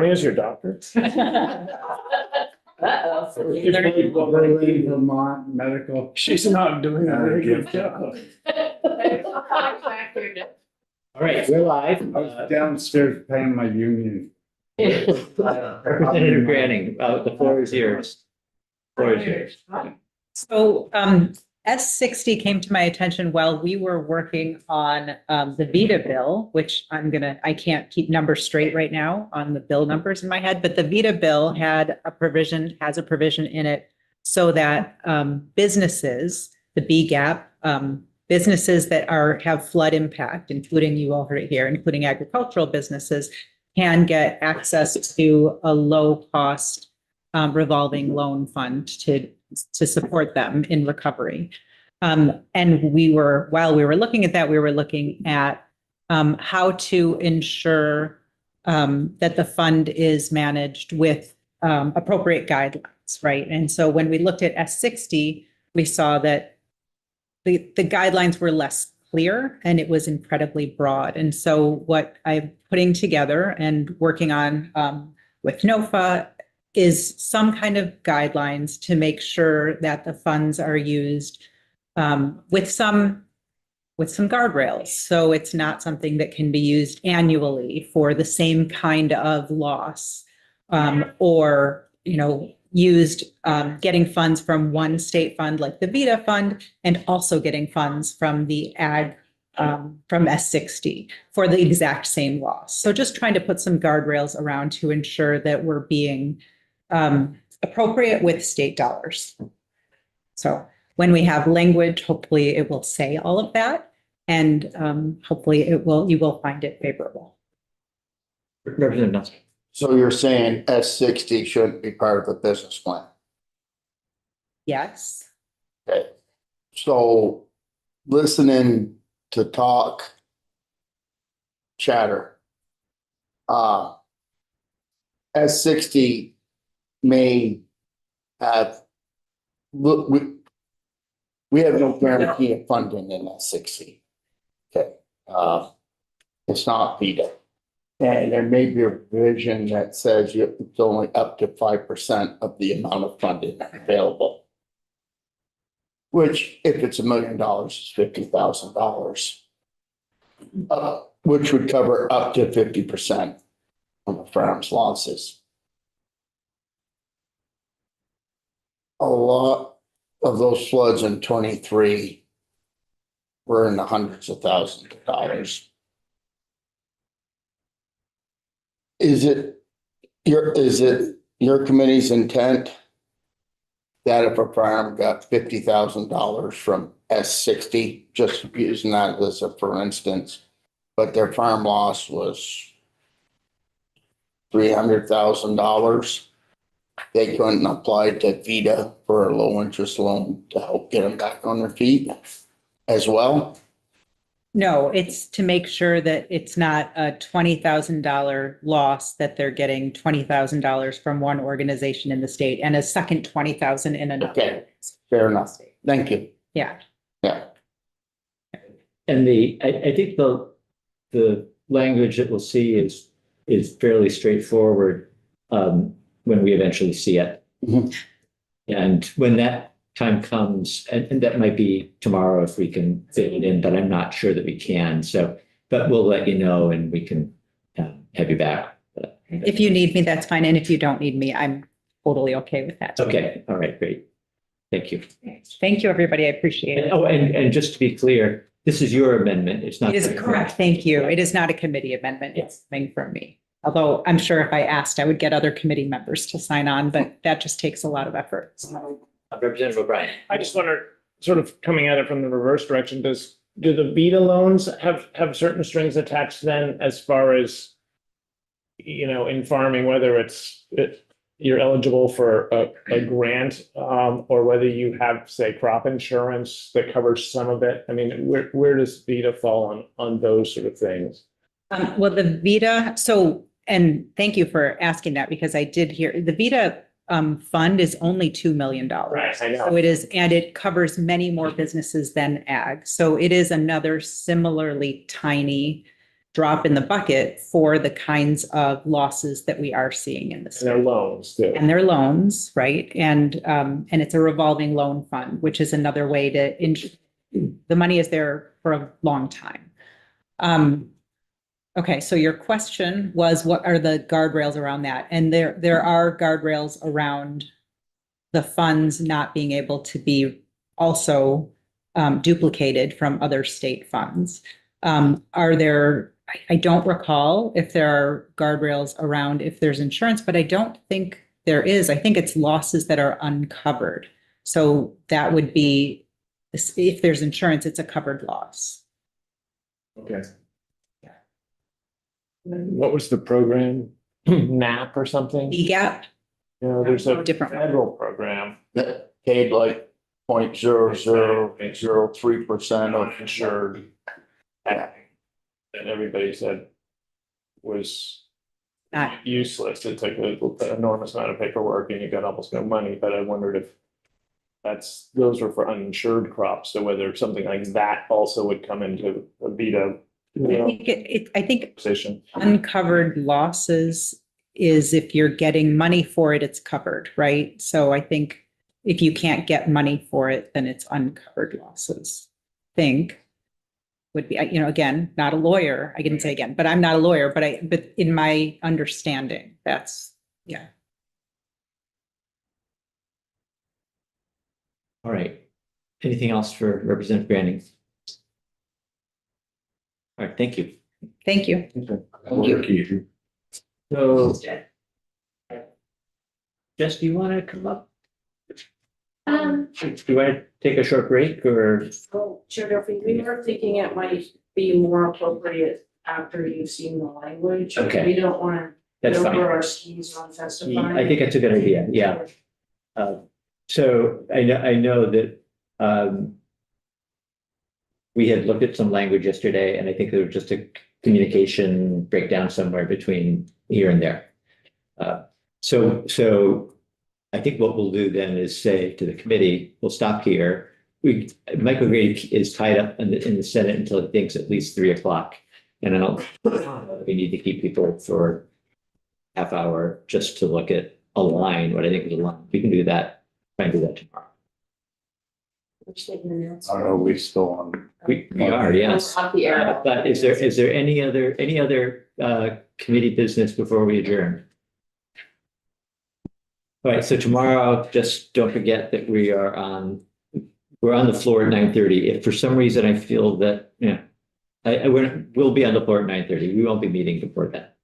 Is your doctor? Berlin, Vermont Medical. She's not doing a very good job. All right, we're live. I was downstairs paying my union. Representative Granning, the floor is yours. Floor is yours. So S60 came to my attention while we were working on the VITA bill, which I can't keep numbers straight right now on the bill numbers in my head, but the VITA bill has a provision in it so that businesses, the BGAP, businesses that have flood impact, including, you all heard it here, including agricultural businesses, can get access to a low cost revolving loan fund to support them in recovery. And while we were looking at that, we were looking at how to ensure that the fund is managed with appropriate guidelines, right? And so when we looked at S60, we saw that the guidelines were less clear and it was incredibly broad. And so what I'm putting together and working on with NOFA is some kind of guidelines to make sure that the funds are used with some guardrails. So it's not something that can be used annually for the same kind of loss or, used getting funds from one state fund like the VITA fund and also getting funds from the from S60 for the exact same loss. So just trying to put some guardrails around to ensure that we're being appropriate with state dollars. So when we have language, hopefully it will say all of that, and hopefully you will find it favorable. Representative Nussbaum. So you're saying S60 shouldn't be part of the business plan? Yes. Okay. So listening to talk, chatter, S60 may have, we have no guarantee of funding in S60. Okay. It's not VITA. And there may be a provision that says it's only up to 5% of the amount of funding available. Which, if it's $1 million, is $50,000. Which would cover up to 50% of the firm's losses. A lot of those floods in 23 were in the hundreds of thousands of dollars. Is it your committee's intent that if a farm got $50,000 from S60, just using that as a for instance, but their farm loss was $300,000, they couldn't apply to VITA for a low interest loan to help get them back on their feet as well? No, it's to make sure that it's not a $20,000 loss, that they're getting $20,000 from one organization in the state and a second $20,000 in another. Okay, fair enough. Thank you. Yeah. Yeah. And I think the language that we'll see is fairly straightforward when we eventually see it. Mhm. And when that time comes, and that might be tomorrow if we can fit it in, but I'm not sure that we can. So, but we'll let you know and we can have you back. If you need me, that's fine. And if you don't need me, I'm totally okay with that. Okay. All right. Great. Thank you. Thank you, everybody. I appreciate it. Oh, and just to be clear, this is your amendment. It's not. It is correct. Thank you. It is not a committee amendment. It's coming from me. Although I'm sure if I asked, I would get other committee members to sign on, but that just takes a lot of effort. Representative O'Brien. I just wonder, sort of coming at it from the reverse direction, do the VITA loans have certain strings attached then as far as, in farming, whether you're eligible for a grant or whether you have, say, crop insurance that covers some of it? I mean, where does VITA fall on those sort of things? Well, the VITA, and thank you for asking that, because I did hear the VITA fund is only $2 million. Right, I know. So it is, and it covers many more businesses than ag. So it is another similarly tiny drop in the bucket for the kinds of losses that we are seeing in the And state. their loans too. And their loans, right? And it's a revolving loan fund, which is another way to, the money is there for a long time. Okay, so your question was, what are the guardrails around that? And there are guardrails around the funds not being able to be also duplicated from other state funds. Are there, I don't recall if there are guardrails around if there's insurance, but I don't think there is. I think it's losses that are uncovered. So that would be, if there's insurance, it's a covered loss. Okay. What was the program? NAP or something? BGAP, You know, there's a Different. federal program. That paid like 0.0003% of insured. That everybody said was not, useless. It took an enormous amount of paperwork and you got almost no money, but I wondered if those were for uninsured crops, so whether something like that also would come into a VITA I think position. uncovered losses is if you're getting money for it, it's covered, right? So I think if you can't get money for it, then it's uncovered losses. Think would be, again, not a lawyer. I didn't say again, but I'm not a lawyer, but in my understanding, that's, yeah. All right. Anything else for Representative Branning? All right, thank you. Thank you. So, Jess, do you want to come up? Do you want to take a short break or? Oh, Chair Duffy, we were thinking it might be more appropriate after you've seen the language. Okay. We don't want to That's go over fine. our skis on testifying. I think that's a good idea, yeah. So I know that we had looked at some language yesterday, and I think there was just a communication breakdown somewhere between here and there. So I think what we'll do then is say to the committee, we'll stop here. Michael Grady is tied up in the Senate until I think it's at least 3:00. And I don't, we need to keep people for half hour just to look at a line, what I think is a line. We can do that, try and do that tomorrow. Just taking the notes. Are we still on? We are, yes. Off the air. But is there any other committee business before we adjourn? All right, so tomorrow, just don't forget that we're on the floor at 9:30. If for some reason I feel that, we'll be on the floor at 9:30. We won't be meeting before that.